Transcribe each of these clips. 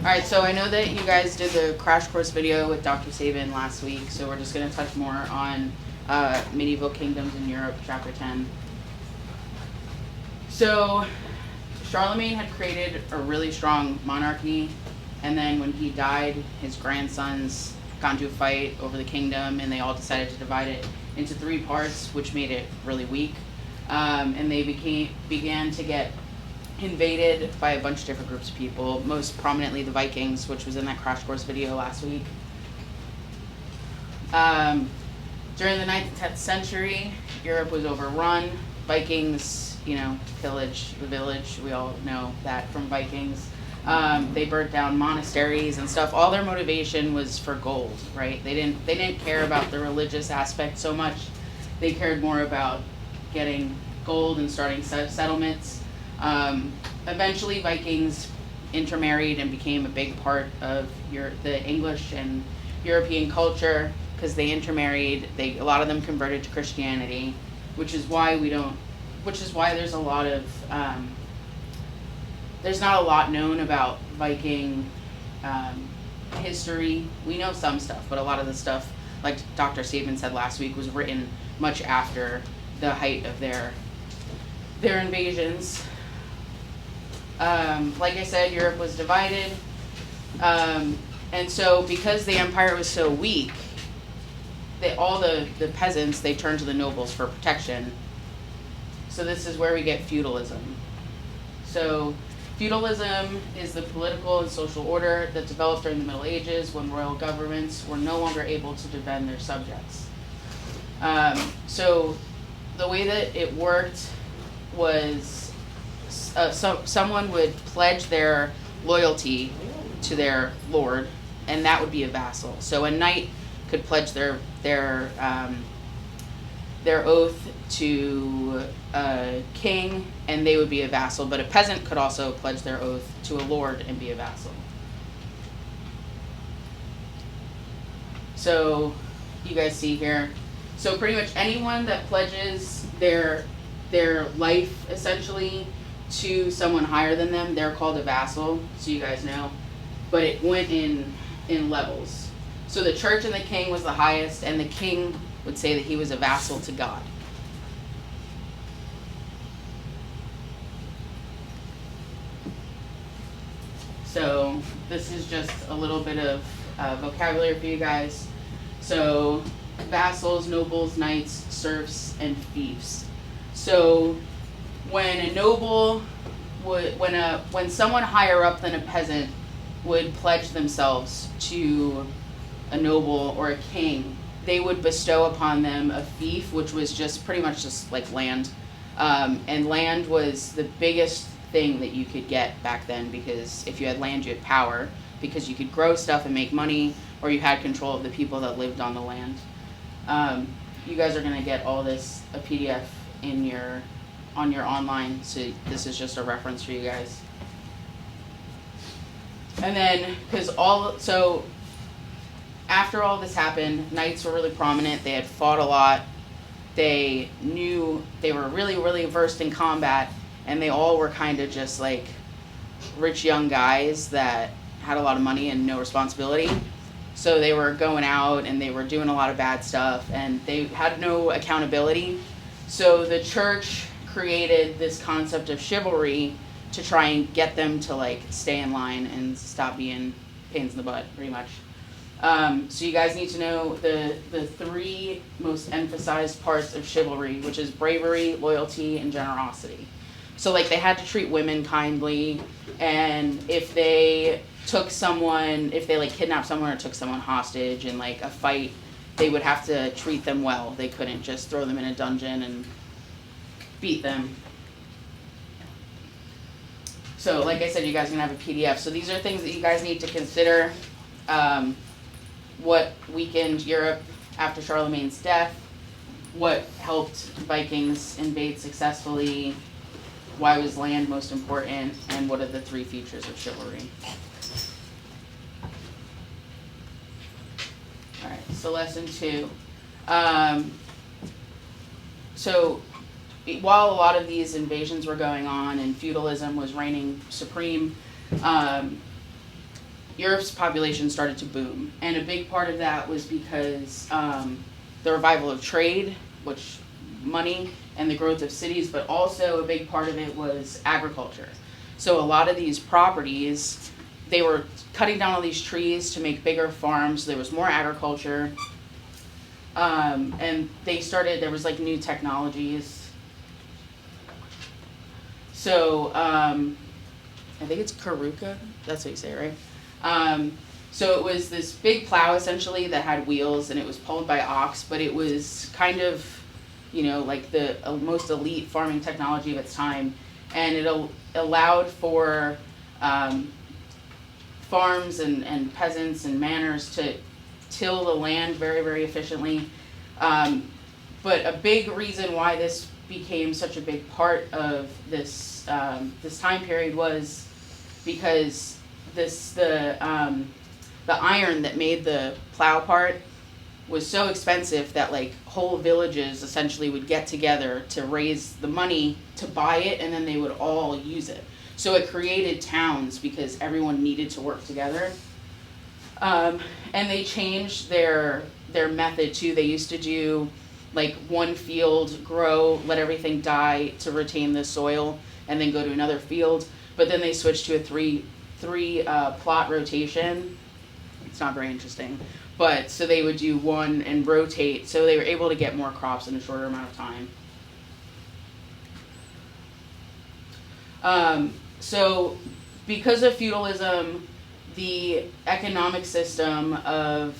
All right, so I know that you guys did the crash course video with Dr. Sabin last week, so we're just going to touch more on medieval kingdoms in Europe, chapter 10. So Charlemagne had created a really strong monarchy, and then when he died, his grandsons got into a fight over the kingdom, and they all decided to divide it into 3 parts, which made it really weak. And they began to get invaded by a bunch of different groups of people, most prominently the Vikings, which was in that crash course video last week. During the 9th and 10th century, Europe was overrun. Vikings, pillage the village. We all know that from Vikings. They burnt down monasteries and stuff. All their motivation was for gold, right? They didn't care about the religious aspect so much. They cared more about getting gold and starting settlements. Eventually, Vikings intermarried and became a big part of the English and European culture because they intermarried. A lot of them converted to Christianity, which is why there's a lot of there's not a lot known about Viking history. We know some stuff, but a lot of the stuff, like Dr. Sabin said last week, was written much after the height of their invasions. Like I said, Europe was divided. And so because the empire was so weak, all the peasants, they turned to the nobles for protection. So this is where we get feudalism. So feudalism is the political and social order that developed during the Middle Ages when royal governments were no longer able to defend their subjects. So the way that it worked was someone would pledge their loyalty to their lord, and that would be a vassal. So a knight could pledge their oath to a king, and they would be a vassal. But a peasant could also pledge their oath to a lord and be a vassal. So you guys see here. So pretty much anyone that pledges their life essentially to someone higher than them, they're called a vassal, so you guys know. But it went in levels. So the church and the king was the highest, and the king would say that he was a vassal to God. So this is just a little bit of vocabulary for you guys. So vassals, nobles, knights, serfs, and fiefs. So when a noble when someone higher up than a peasant would pledge themselves to a noble or a king, they would bestow upon them a fief, which was just pretty much just like land. And land was the biggest thing that you could get back then, because if you had land, you had power, because you could grow stuff and make money, or you had control of the people that lived on the land. You guys are going to get all this, a PDF on your online, so this is just a reference for you guys. And then, so after all this happened, knights were really prominent. They had fought a lot. They were really, really versed in combat, and they all were kind of just like rich young guys that had a lot of money and no responsibility. So they were going out and they were doing a lot of bad stuff, and they had no accountability. So the church created this concept of chivalry to try and get them to like stay in line and stop being pains in the butt, pretty much. So you guys need to know the 3 most emphasized parts of chivalry, which is bravery, loyalty, and generosity. So like they had to treat women kindly, and if they like kidnapped someone or took someone hostage in like a fight, they would have to treat them well. They couldn't just throw them in a dungeon and beat them. So like I said, you guys are going to have a PDF. So these are things that you guys need to consider. What weakened Europe after Charlemagne's death, what helped Vikings invade successfully, why was land most important, and what are the 3 features of chivalry. All right, so lesson 2. So while a lot of these invasions were going on and feudalism was reigning supreme, Europe's population started to boom, and a big part of that was because the revival of trade, which money, and the growth of cities, but also a big part of it was agriculture. So a lot of these properties, they were cutting down all these trees to make bigger farms. There was more agriculture, and there was like new technologies. So I think it's Karuka, that's what you say, right? So it was this big plow essentially that had wheels, and it was pulled by ox, but it was kind of, like the most elite farming technology of its time, and it allowed for farms and peasants and manors to till the land very, very efficiently. But a big reason why this became such a big part of this time period was because the iron that made the plow part was so expensive that like whole villages essentially would get together to raise the money to buy it, and then they would all use it. So it created towns because everyone needed to work together. And they changed their method too. They used to do like one field, grow, let everything die to retain the soil, and then go to another field. But then they switched to a three plot rotation. It's not very interesting. But so they would do one and rotate, so they were able to get more crops in a shorter amount of time. So because of feudalism, the economic system of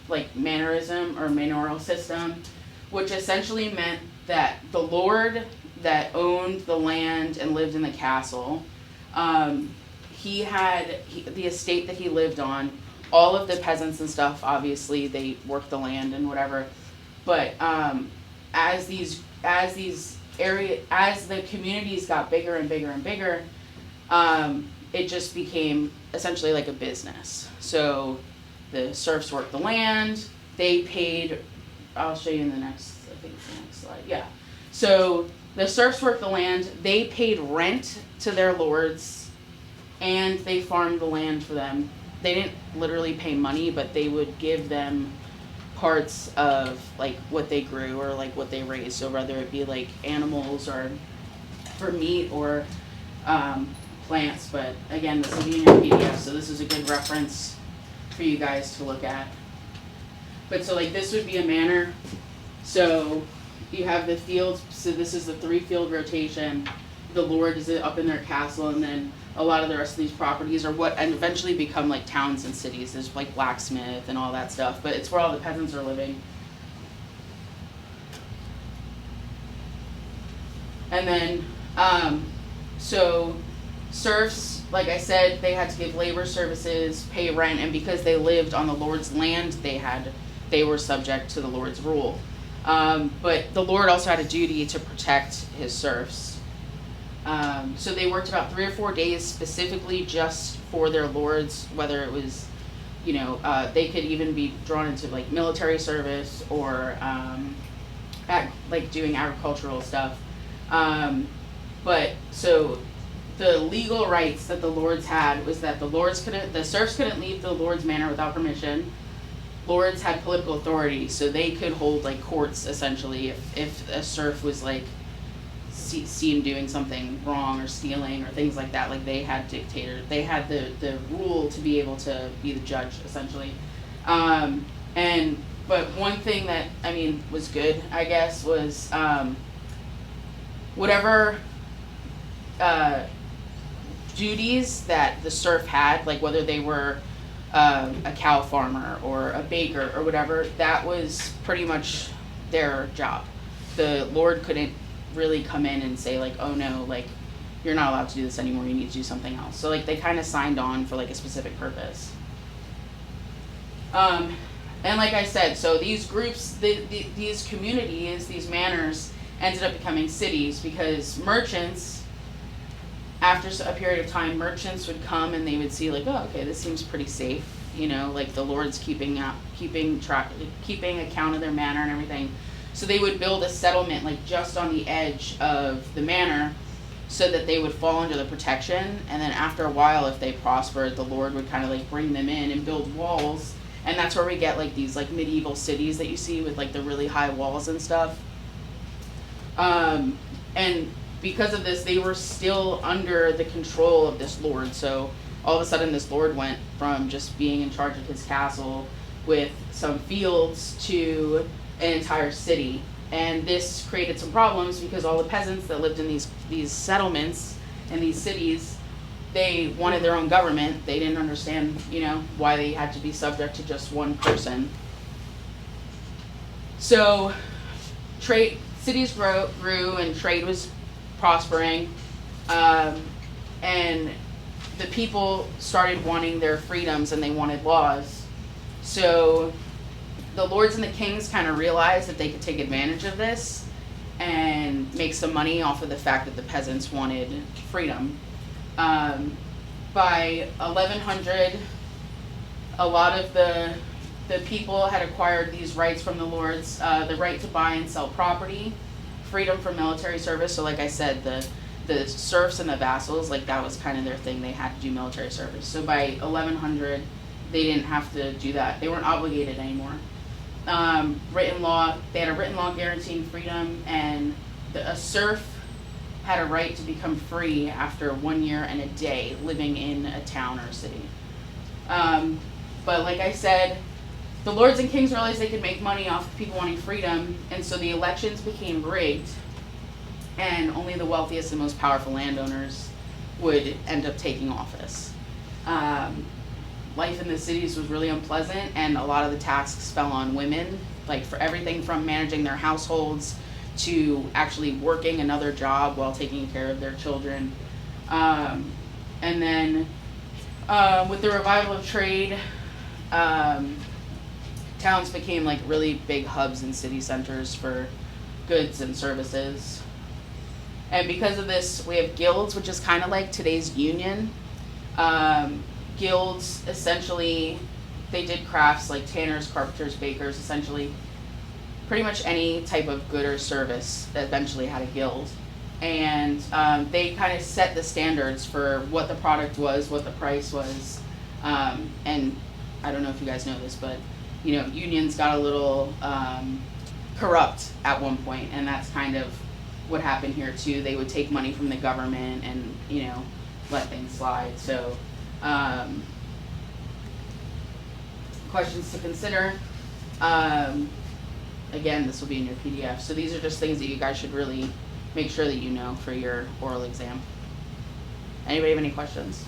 like mannorism or manorial system, which essentially meant that the lord that owned the land and lived in the castle, the estate that he lived on, all of the peasants and stuff, obviously they worked the land and whatever, but as the communities got bigger and bigger and bigger, it just became essentially like a business. So the serfs worked the land, they paid, I'll show you in the next, I think it's the next slide, yeah. So the serfs worked the land, they paid rent to their lords, and they farmed the land for them. They didn't literally pay money, but they would give them parts of like what they grew or like what they raised. So whether it be like animals or for meat or plants. But again, this will be in your PDF, so this is a good reference for you guys to look at. But so like this would be a manor. So you have the fields. So this is the 3-field rotation. The lord is up in their castle, and then a lot of the rest of these properties are what and eventually become like towns and cities. There's like blacksmith and all that stuff, but it's where all the peasants are living. And then, so serfs, like I said, they had to give labor services, pay rent, and because they lived on the lord's land, they were subject to the lord's rule. But the lord also had a duty to protect his serfs. So they worked about 3 or 4 days specifically just for their lords, whether it was, they could even be drawn into like military service or like doing agricultural stuff. But so the legal rights that the lords had was that the serfs couldn't leave the lord's manor without permission. Lords had political authority, so they could hold like courts essentially if a serf was like seen doing something wrong or stealing or things like that. Like they had they had the rule to be able to be the judge essentially. But one thing that was good, I guess, was whatever duties that the serf had, like whether they were a cow farmer or a baker or whatever, that was pretty much their job. The lord couldn't really come in and say like, oh no, like you're not allowed to do this anymore, you need to do something else. So like they kind of signed on for like a specific purpose. And like I said, so these groups, these communities, these manors ended up becoming cities because merchants, after a period of time, merchants would come and they would see like, oh, okay, this seems pretty safe, like the lord's keeping account of their manor and everything. So they would build a settlement like just on the edge of the manor, so that they would fall under the protection. And then after a while, if they prospered, the Lord would kind of like bring them in and build walls. And that's where we get like these like medieval cities that you see with like the really high walls and stuff. And because of this, they were still under the control of this lord. So all of a sudden, this lord went from just being in charge of his castle with some fields to an entire city. And this created some problems because all the peasants that lived in these settlements and these cities, they wanted their own government. They didn't understand, why they had to be subject to just one person. So cities grew and trade was prospering, and the people started wanting their freedoms and they wanted laws. So the lords and the kings kind of realized that they could take advantage of this and make some money off of the fact that the peasants wanted freedom. By 1100, a lot of the people had acquired these rights from the lords, the right to buy and sell property, freedom from military service. So like I said, the serfs and the vassals, like that was kind of their thing. They had to do military service. So by 1100, they didn't have to do that. They weren't obligated anymore. Written law, they had a written law guaranteeing freedom, and a serf had a right to become free after 1 year and a day living in a town or city. But like I said, the lords and kings realized they could make money off of people wanting freedom, and so the elections became rigged, and only the wealthiest and most powerful landowners would end up taking office. Life in the cities was really unpleasant, and a lot of the tasks fell on women, like for everything from managing their households to actually working another job while taking care of their children. And then with the revival of trade, towns became like really big hubs and city centers for goods and services. And because of this, we have guilds, which is kind of like today's union. Guilds, essentially, they did crafts like tanners, carpenters, bakers, essentially pretty much any type of good or service that eventually had a guild. And they kind of set the standards for what the product was, what the price was. And I don't know if you guys know this, but unions got a little corrupt at one point, and that's kind of what happened here too. They would take money from the government and let things slide. So questions to consider. Again, this will be in your PDF. So these are just things that you guys should really make sure that you know for your oral exam. Anybody have any questions?